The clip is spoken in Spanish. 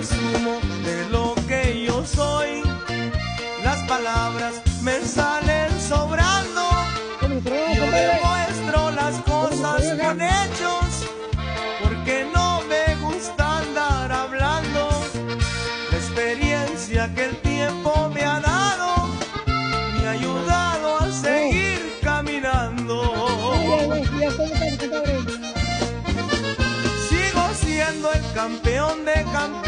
presumo de lo que yo soy. Las palabras me salen sobrando. Yo demuestro las cosas con hechos, porque no me gusta andar hablando. La experiencia que el tiempo me ha dado me ha ayudado a seguir caminando. Sigo siendo el campeón de campeones.